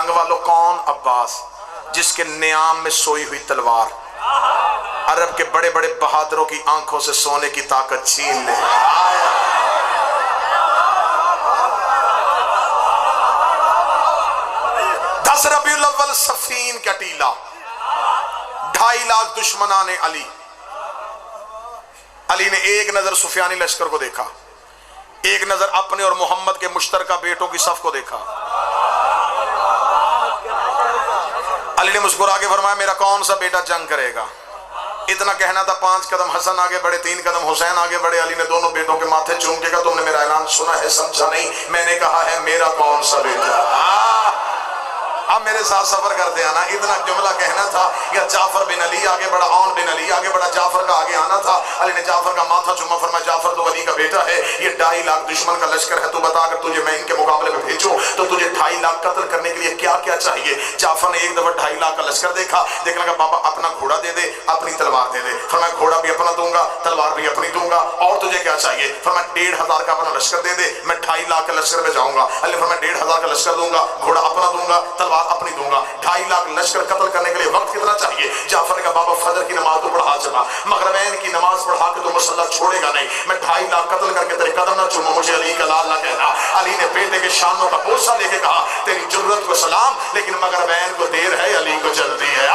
جنگ والوں کون؟ عباس، جس کے نیام میں سوئی ہوئی تلوار عرب کے بڑے بڑے بہادروں کی آنکھوں سے سونے کی طاقت چھین لے۔ 10 ربیع الاول صفین کا ٹیلہ، 2.5 لاکھ دشمنان علی۔ علی نے ایک نظر سفیانی لشکر کو دیکھا، ایک نظر اپنے اور محمد کے مشترکہ بیٹوں کی صف کو دیکھا۔ علی نے مسکرا کے فرمایا میرا کون سا بیٹا جنگ کرے گا؟ اتنا کہنا تھا 5 قدم حسن آگے بڑھے، 3 قدم حسین آگے بڑھے۔ علی نے دونوں بیٹوں کے ماتھے چوم کے کہا تم نے میرا اعلان سنا ہے سمجھا نہیں؟ میں نے کہا ہے میرا کون سا بیٹا؟ اب میرے ساتھ سفر کرتے آنا، اتنا جملہ کہنا تھا یا جعفر بن علی آگے بڑھا، اون بن علی آگے بڑھا، جعفر کا آگے آنا تھا۔ علی نے جعفر کا ماتھا چوما، فرمایا جعفر تو علی کا بیٹا ہے، یہ 2.5 لاکھ دشمن کا لشکر ہے، تو بتا اگر تجھے میں ان کے مقابلے میں بھیجوں تو تجھے 2.5 لاکھ قتل کرنے کے لیے کیا کیا چاہیے؟ جعفر نے ایک دفعہ 2.5 لاکھ کا لشکر دیکھا، دیکھنے لگا بابا اپنا گھوڑا دے دے، اپنی تلوار دے دے۔ فرمایا گھوڑا بھی اپنا دوں گا، تلوار بھی اپنی دوں گا، اور تجھے کیا چاہیے؟ فرمایا 1,500 کا اپنا لشکر دے دے، میں 2.5 لاکھ کا لشکر میں جاؤں گا۔ علی نے فرمایا 1,500 کا لشکر دوں گا، گھوڑا اپنا دوں گا، تلوار اپنی دوں گا۔ 2.5 لاکھ لشکر قتل کرنے کے لیے وقت کتنا چاہیے؟ جعفر نے کہا بابا فجر کی نماز تو پڑھا چلا، مغربین کی نماز پڑھا کے تو مسلح چھوڑے گا نہیں، میں 2.5 لاکھ قتل کر کے تیرے قدم نہ چوموں، مجھے علی کا لال نہ کہنا۔ علی نے بیٹے کے شانوں کا بوسہ لے کے کہا تیری جرت کو سلام، لیکن مغربین کو دیر ہے علی کو جلدی ہے۔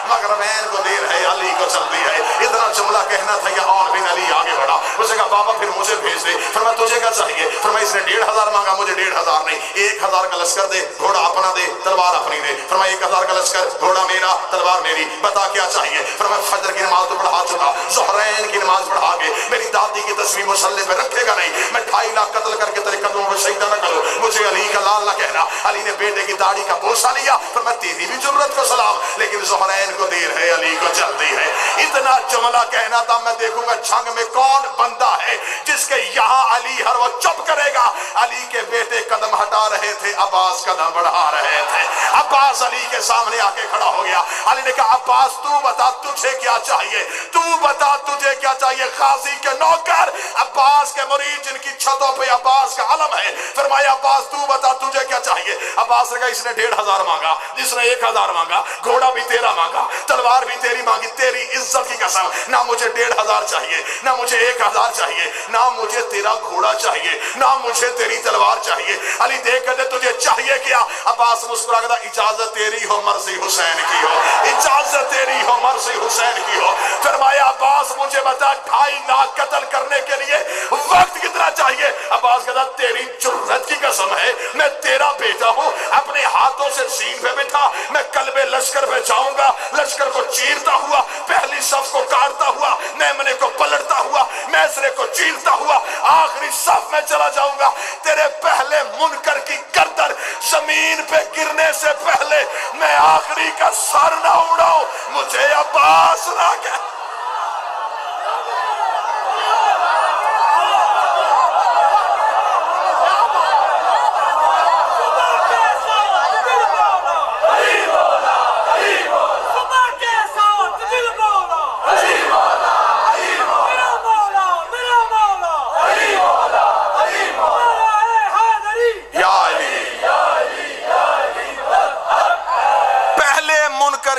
مغربین کو دیر ہے علی کو جلدی ہے۔ اتنا جملہ کہنا تھا یا اون بن علی آگے بڑھا، اسے کہا بابا پھر مجھے بھیج دے۔ فرمایا تجھے کیا چاہیے؟ فرمایا اس نے 1,500 مانگا، مجھے 1,500 نہیں، 1,000 کا لشکر دے، گھوڑا اپنا دے، تلوار اپنی دے۔ فرمایا 1,000 کا لشکر، گھوڑا میرا، تلوار میری، بتا کیا چاہیے؟ فرمایا فجر کی نماز تو پڑھا چکا، ظہرین کی نماز پڑھا کے میری دادی کی تصویر مسلح پہ رکھے گا نہیں، میں 2.5 لاکھ قتل کر کے تیرے قدموں پہ سجدہ نہ کروں، مجھے علی کا لال نہ کہنا۔ علی نے بیٹے کی داڑھی کا بوسہ لیا، فرمایا تیری بھی جرت کو سلام، لیکن ظہرین کو دیر ہے علی کو جلدی ہے۔ اتنا جملہ کہنا تھا میں دیکھوں گا جنگ میں کون بندہ ہے جس کے یہاں علی ہر وہ چپ کرے گا۔ علی کے بیٹے قدم ہٹا رہے تھے، عباس قدم بڑھا رہے تھے۔ عباس علی کے سامنے آ کے کھڑا ہو گیا۔ علی نے کہا عباس تو بتا تجھے کیا چاہیے، تو بتا تجھے کیا چاہیے؟ غازی کے نوکر، عباس کے مرید جن کی چھتوں پہ عباس کا علم ہے، فرمایا عباس تو بتا تجھے کیا چاہیے؟ عباس نے کہا اس نے 1,500 مانگا، اس نے 1,000 مانگا، گھوڑا بھی تیرا مانگا، تلوار بھی تیری مانگی، تیری عزت کی قسم نہ مجھے 1,500 چاہیے، نہ مجھے 1,000 چاہیے، نہ مجھے تیرا گھوڑا چاہیے، نہ مجھے تیری تلوار چاہیے۔ علی دیکھ کر تجھے چاہیے کیا؟ عباس مسکرا کر اجازت تیری ہو مرضی حسین کی ہو، اجازت تیری ہو مرضی حسین کی ہو۔ فرمایا عباس مجھے بتا 2.5 لاکھ قتل کرنے کے لیے وقت کتنا چاہیے؟ عباس کہتا تیری جرت کی قسم ہے میں تیرا بیٹا ہوں، اپنے ہاتھوں سے زین پہ بٹھا، میں قلب لشکر پہ جاؤں گا، لشکر کو چیرتا ہوا، پہلی صف کو کاٹتا ہوا، میمنے کو پلٹتا ہوا، میسرے کو چیرتا ہوا، آخری صف میں چلا جاؤں گا۔ تیرے پہلے منکر کی گردن زمین پہ گرنے سے پہلے میں آخری کا سر نہ اڑاؤں، مجھے عباس نہ کہہ۔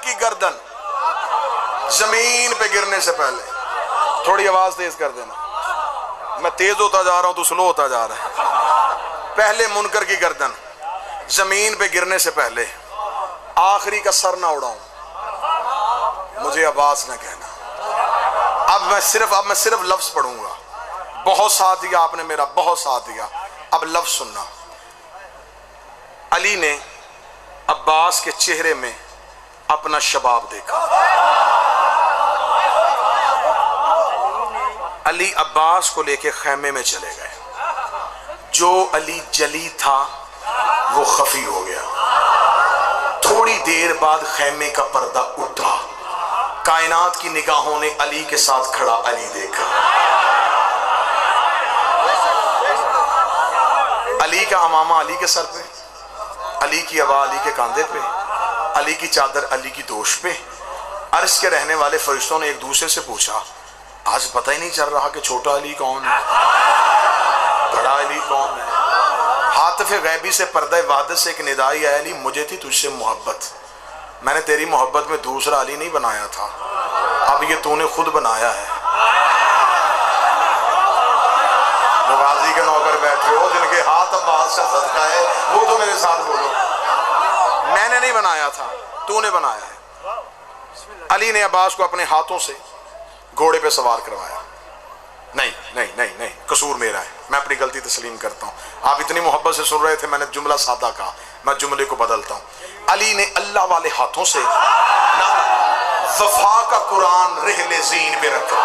کی گردن زمین پہ گرنے سے پہلے، تھوڑی آواز تیز کر دینا، میں تیز ہوتا جا رہا ہوں تو سلو ہوتا جا رہا ہے۔ پہلے منکر کی گردن زمین پہ گرنے سے پہلے آخری کا سر نہ اڑاؤں، مجھے عباس نہ کہنا۔ اب میں صرف لفظ پڑھوں گا، بہت ساتھ دیا آپ نے میرا، بہت ساتھ دیا، اب لفظ سننا۔ علی نے عباس کے چہرے میں اپنا شباب دیکھا۔ علی عباس کو لے کے خیمے میں چلے گئے، جو علی جلی تھا وہ خفی ہو گیا۔ تھوڑی دیر بعد خیمے کا پردہ اٹھا، کائنات کی نگاہوں نے علی کے ساتھ کھڑا علی دیکھا۔ علی کا امامہ علی کے سر پہ، علی کی عبا علی کے کاندھے پہ، علی کی چادر علی کی دوش پہ۔ عرش کے رہنے والے فرشتوں نے ایک دوسرے سے پوچھا آج پتہ ہی نہیں چل رہا کہ چھوٹا علی کون ہے، بڑا علی کون ہے، حاطف غیبی سے پردہ وحدت سے ایک ندائی ہے علی مجھے تھی تجھ سے محبت، میں نے تیری محبت میں دوسرا علی نہیں بنایا تھا، اب یہ تو نے خود بنایا ہے۔ جو غازی کے نوکر بیٹھے ہو جن کے ہاتھ عباس کا صدقہ ہے وہ تو میرے ساتھ بولو، میں نے نہیں بنایا تھا تو نے بنایا ہے۔ علی نے عباس کو اپنے ہاتھوں سے گھوڑے پہ سوار کروایا۔ نہیں نہیں نہیں نہیں، قصور میرا ہے، میں اپنی غلطی تسلیم کرتا ہوں، آپ اتنی محبت سے سن رہے تھے میں نے جملہ سادہ کہا، میں جملے کو بدلتا ہوں۔ علی نے اللہ والے ہاتھوں سے وفا کا قرآن رحل زین پہ رکھا۔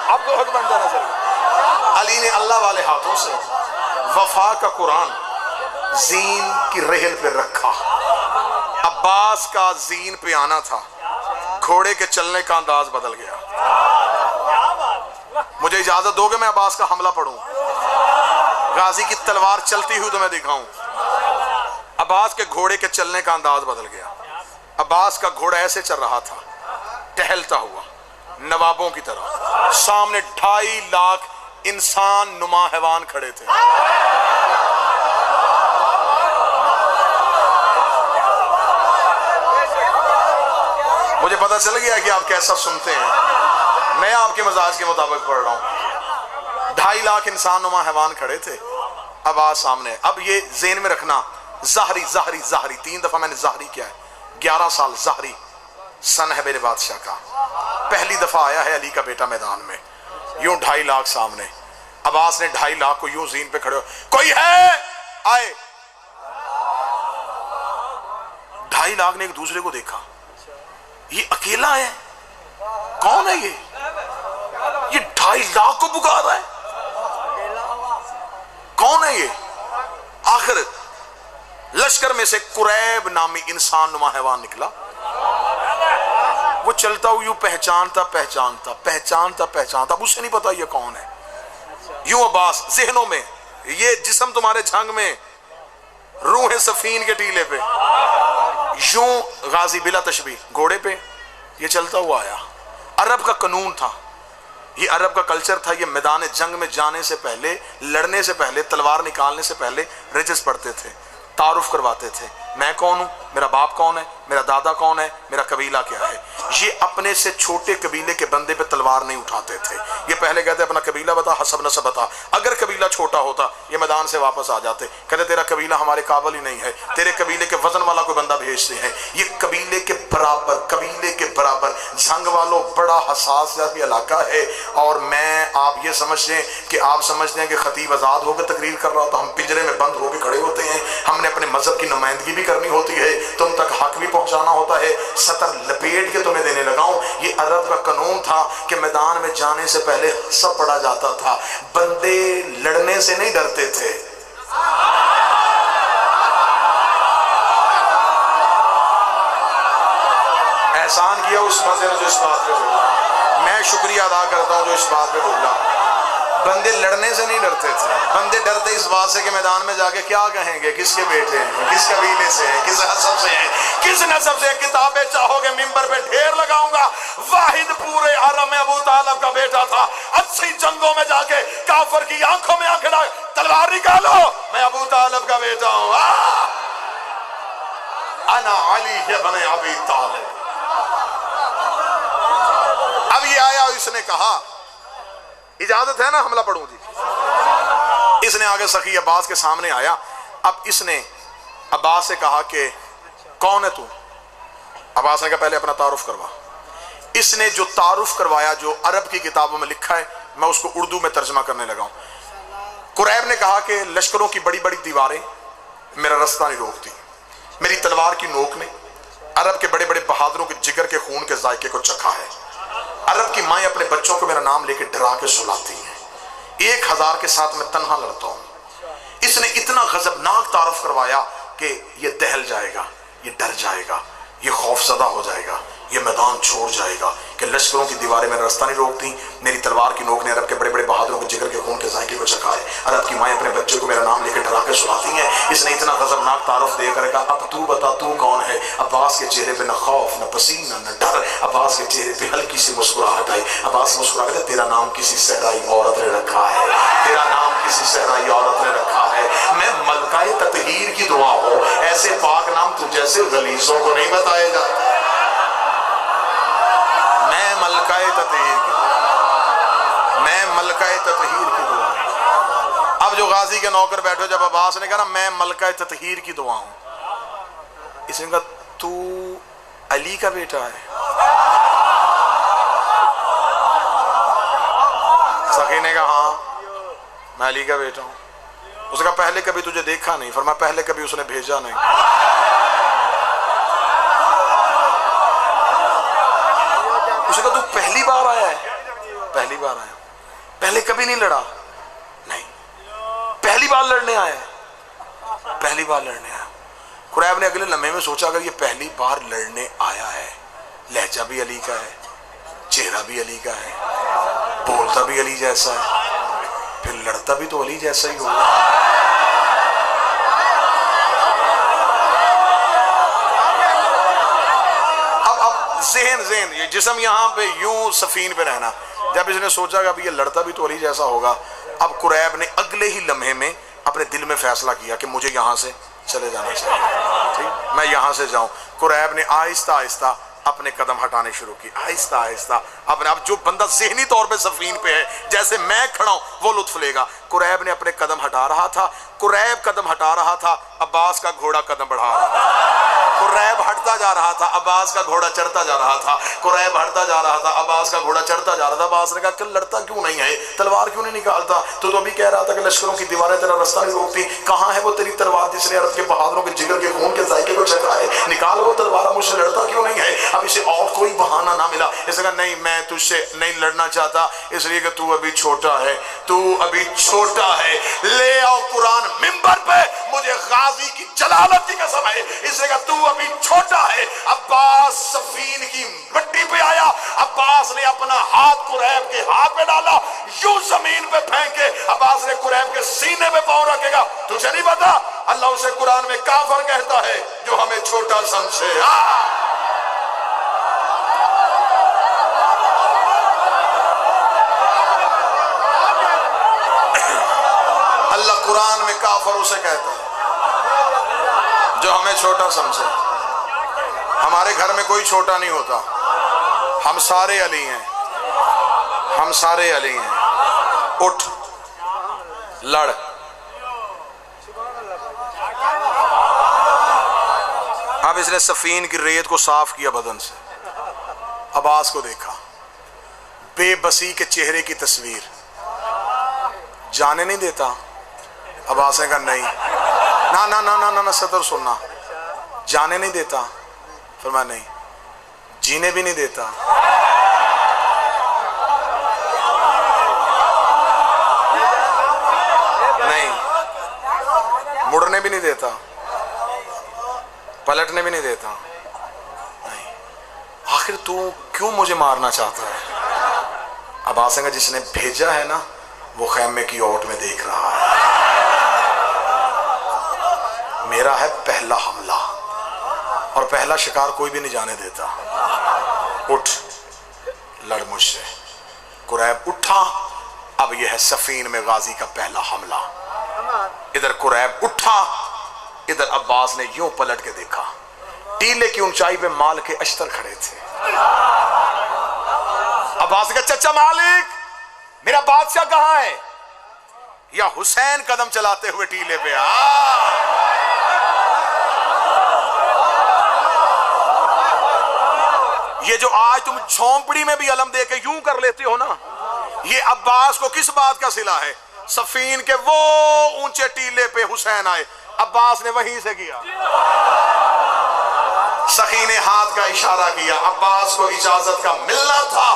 اب تو حق بن جانا چاہیے۔ علی نے اللہ والے ہاتھوں سے وفا کا قرآن زین کی رحل پہ رکھا۔ عباس کا زین پہ آنا تھا، گھوڑے کے چلنے کا انداز بدل گیا۔ مجھے اجازت دو گے میں عباس کا حملہ پڑھوں، غازی کی تلوار چلتی ہوئی تمہیں دکھاؤں۔ عباس کے گھوڑے کے چلنے کا انداز بدل گیا۔ عباس کا گھوڑا ایسے چل رہا تھا ٹہلتا ہوا نوابوں کی طرح، سامنے 2.5 لاکھ انسان نما حیوان کھڑے تھے۔ مجھے پتہ چل گیا کہ آپ کیسا سنتے ہیں، میں آپ کے مزاج کے مطابق پڑھ رہا ہوں۔ 2.5 لاکھ انسان نما حیوان کھڑے تھے، عباس سامنے۔ اب یہ ذہن میں رکھنا، ظاہری ظاہری ظاہری 3 دفعہ میں نے ظاہری کیا ہے، 11 سال ظاہری سن ہے میرے بادشاہ کا، پہلی دفعہ آیا ہے علی کا بیٹا میدان میں، یوں 2.5 لاکھ سامنے۔ عباس نے 2.5 لاکھ کو یوں زین پہ کھڑے ہو، کوئی ہے آئے۔ 2.5 لاکھ نے ایک دوسرے کو دیکھا، یہ اکیلا ہے، کون ہے یہ 2.5 لاکھ کو پکار رہا ہے، کون ہے یہ؟ آخر لشکر میں سے قریب نامی انسان نما حیوان نکلا، وہ چلتا ہوا یوں پہچانتا پہچانتا پہچانتا پہچانتا، اب اسے نہیں پتا یہ کون ہے۔ یوں عباس ذہنوں میں، یہ جسم تمہارے جھنگ میں، روح سفین کے ٹیلے پہ، یوں غازی بلا تشبیہ گھوڑے پہ یہ چلتا ہوا آیا۔ عرب کا قانون تھا، یہ عرب کا کلچر تھا، یہ میدان جنگ میں جانے سے پہلے، لڑنے سے پہلے، تلوار نکالنے سے پہلے رجس پڑھتے تھے، تعارف کرواتے تھے، میں کون ہوں، میرا باپ کون ہے، میرا دادا کون ہے، میرا قبیلہ کیا ہے۔ یہ اپنے سے چھوٹے قبیلے کے بندے پہ تلوار نہیں اٹھاتے تھے، یہ پہلے کہتے اپنا قبیلہ بتا، حسب نسب بتا۔ اگر قبیلہ چھوٹا ہوتا یہ میدان سے واپس آ جاتے، کہتے تیرا قبیلہ ہمارے قابل ہی نہیں ہے، تیرے قبیلے کے وزن والا کوئی بندہ بھیجتے ہیں۔ یہ قبیلے کے برابر جنگ والوں بڑا حساس علاقہ ہے، اور میں آپ یہ سمجھتے ہیں کہ آپ سمجھتے ہیں کہ خطیب آزاد ہو کے تقریر کر رہا ہوتا، ہم پنجرے میں بند ہو کے کھڑے ہوتے ہیں، ہم نے اپنے مذہب کی نمائندگی بھی کرنی ہوتی ہے، تم تک حق بھی پہنچانا ہوتا ہے، سطر لپیٹ کے تمہیں دینے لگا ہوں۔ یہ عرب کا قانون تھا کہ میدان میں جانے سے پہلے سب پڑھا جاتا تھا، بندے لڑنے سے نہیں ڈرتے تھے۔ احسان کیا اس بندے نے جو اس بات پہ بولا، میں شکریہ ادا کرتا ہوں جو اس بات پہ بولا۔ بندے لڑنے سے نہیں ڈرتے تھے، بندے ڈرتے اس بات سے کہ میدان میں جا کے کیا کہیں گے، کس کے بیٹے ہیں، کس قبیلے سے ہیں، کس حسب سے ہیں، کس نسب سے۔ کتابیں چاہو گے ممبر پہ ڈھیر لگاؤں گا، واحد پورے عرب میں ابو طالب کا بیٹا تھا، 80 جنگوں میں جا کے کافر کی آنکھوں میں آنکھ ڈال، تلوار نکالو میں ابو طالب کا بیٹا ہوں، انا علی ابن ابی طالب۔ اب یہ آیا اور اس نے کہا اجازت ہے نا حملہ پڑھوں جی؟ اس نے آگے سخی عباس کے سامنے آیا، اب اس نے عباس سے کہا کہ کون ہے تو؟ عباس نے کہا پہلے اپنا تعارف کروا۔ اس نے جو تعارف کروایا جو عرب کی کتابوں میں لکھا ہے میں اس کو اردو میں ترجمہ کرنے لگا ہوں۔ قریب نے کہا کہ لشکروں کی بڑی بڑی دیواریں میرا رستہ نہیں روکتی، میری تلوار کی نوک نے عرب کے بڑے بڑے بہادروں کے جگر کے خون کے ذائقے کو چکھا ہے۔ عرب کی مائیں اپنے بچوں کو میرا نام لے کے ڈرا کے سلاتی ہیں، 1000 کے ساتھ میں تنہا لڑتا ہوں۔ اس نے اتنا غضبناک تعارف کروایا کہ یہ دہل جائے گا، یہ ڈر جائے گا، یہ خوف زدہ ہو جائے گا، یہ میدان چھوڑ جائے گا، کہ لشکروں کی دیواریں میرا رستہ نہیں روکتی، میری تلوار کی نوک نے عرب کے بڑے بڑے بہادروں کے جگر کے خون کے ذائقے کو چکھا ہے، عرب کی مائیں اپنے بچے کو میرا نام لے کے ڈرا کے سلاتی ہیں۔ اس نے اتنا غضبناک تعارف دے کر کہا اب تو بتا تو کون ہے؟ عباس کے چہرے پہ نہ خوف نہ پسینہ نہ ڈر، عباس کے چہرے پہ ہلکی سی مسکراہٹ آئی۔ عباس مسکرا کے تیرا نام کسی صحرائی عورت نے رکھا ہے، تیرا نام کسی صحرائی عورت نے رکھا ہے، میں ملکہ تطہیر کی دعا ہوں، ایسے پاک نام تو جیسے غلیظوں کو نہیں بتائے جاتے، میں ملکہ تطہیر کی دعا، میں ملکہ تطہیر کی دعا۔ اب جو غازی کے نوکر بیٹھو، جب عباس نے کہا نا میں ملکہ تطہیر کی دعا ہوں، اس نے کہا تو علی کا بیٹا ہے؟ سخی نے کہا ہاں میں علی کا بیٹا ہوں۔ اس نے کہا پہلے کبھی تجھے دیکھا نہیں؟ فرمایا پہلے کبھی اس نے بھیجا نہیں۔ اس نے کہا تو پہلی بار آیا ہے؟ پہلی بار آیا۔ پہلے کبھی نہیں لڑا؟ نہیں۔ پہلی بار لڑنے آیا ہے؟ پہلی بار لڑنے آیا۔ قریب نے اگلے لمحے میں سوچا اگر یہ پہلی بار لڑنے آیا ہے، لہجہ بھی علی کا ہے، چہرہ بھی علی کا ہے، بولتا بھی علی جیسا ہے، پھر لڑتا بھی تو علی جیسا ہی ہوگا۔ اب ذہن یہ جسم یہاں پہ یوں سفین پہ رہنا، جب اس نے سوچا کہ اب یہ لڑتا بھی تو علی جیسا ہوگا، اب قریب نے اگلے ہی لمحے میں اپنے دل میں فیصلہ کیا کہ مجھے یہاں سے چلے جانا چاہیے، میں یہاں سے جاؤں۔ قریب نے آہستہ آہستہ اپنے قدم ہٹانے شروع کی، آہستہ آہستہ اپنے، اب جو بندہ ذہنی طور پہ سفین پہ ہے جیسے میں کھڑا ہوں وہ لطف لے گا۔ قریب نے اپنے قدم ہٹا رہا تھا، قریب قدم ہٹا رہا تھا، عباس کا گھوڑا قدم بڑھا رہا تھا۔ قریب ہٹتا جا رہا تھا، عباس کا گھوڑا چڑھتا جا رہا تھا، قریب ہٹتا جا رہا تھا، عباس کا گھوڑا چڑھتا جا رہا تھا۔ عباس نے کہا کہ لڑتا کیوں نہیں ہے؟ تلوار کیوں نہیں نکالتا؟ تو ابھی کہہ رہا تھا کہ لشکروں کی دیواریں تیرا رستہ نہیں روکتی، کہاں ہے وہ تیری تلوار جس نے عرب کے بہادروں کے جگر کے خون کے ذائقے کو چکھا ہے؟ نکال وہ تلوار، مجھ سے لڑتا کیوں نہیں ہے؟ اب اسے اور کوئی بہانہ نہ ملا، اس نے کہا نہیں میں تجھ سے نہیں لڑنا چاہتا، اس لیے کہ تو ابھی چھوٹا ہے، تو ابھی چھوٹا ہے۔ لے آؤ قرآن ممبر پہ، مجھے غازی کی جلالت کی قسم ہے، اس نے کہا تو ابھی چھوٹا ہے۔ عباس سفین کی مٹی پہ آیا، عباس نے اپنا ہاتھ قریب کے ہاتھ پہ ڈالا، یوں زمین پہ پھینکے عباس نے قریب کے سینے پہ پاؤں رکھے گا۔ تجھے نہیں پتا اللہ اسے قرآن میں کافر کہتا ہے جو ہمیں چھوٹا سمجھے۔ اللہ قرآن میں کافر اسے کہتا ہے جو ہمیں چھوٹا سمجھے۔ ہمارے گھر میں کوئی چھوٹا نہیں ہوتا، ہم سارے علی ہیں، ہم سارے علی ہیں۔ اٹھ لڑ۔ اب اس نے سفین کی ریت کو صاف کیا بدن سے، عباس کو دیکھا، بے بسی کے چہرے کی تصویر، جانے نہیں دیتا۔ عباس نے کہا نہیں، نا نا نا نا نا صدر سننا، جانے نہیں دیتا؟ فرمایا نہیں، جینے بھی نہیں دیتا۔ نہیں، مڑنے بھی نہیں دیتا، پلٹنے بھی نہیں دیتا۔ نہیں، آخر تو کیوں مجھے مارنا چاہتا ہے؟ عباس نے کہا جس نے بھیجا ہے نا وہ خیمے کی اوٹ میں دیکھ رہا ہے، میرا ہے پہلا حملہ اور پہلا شکار کوئی بھی نہیں جانے دیتا۔ اٹھ لڑ مجھ سے۔ قریب اٹھا، اب یہ ہے سفین میں غازی کا پہلا حملہ۔ ادھر قریب اٹھا، ادھر عباس نے یوں پلٹ کے دیکھا، ٹیلے کی اونچائی پہ مال کے اشتر کھڑے تھے۔ عباس نے کہا چچا مالک میرا بادشاہ کہاں ہے؟ یا حسین قدم چلاتے ہوئے ٹیلے پہ یہ جو آج تم جھونپڑی میں بھی علم دے کے یوں کر لیتے ہو نا، یہ عباس کو کس بات کا صلہ ہے؟ سفین کے وہ اونچے ٹیلے پہ حسین آئے، عباس نے وہیں سے کیا، سخی نے ہاتھ کا اشارہ کیا، عباس کو اجازت کا ملنا تھا۔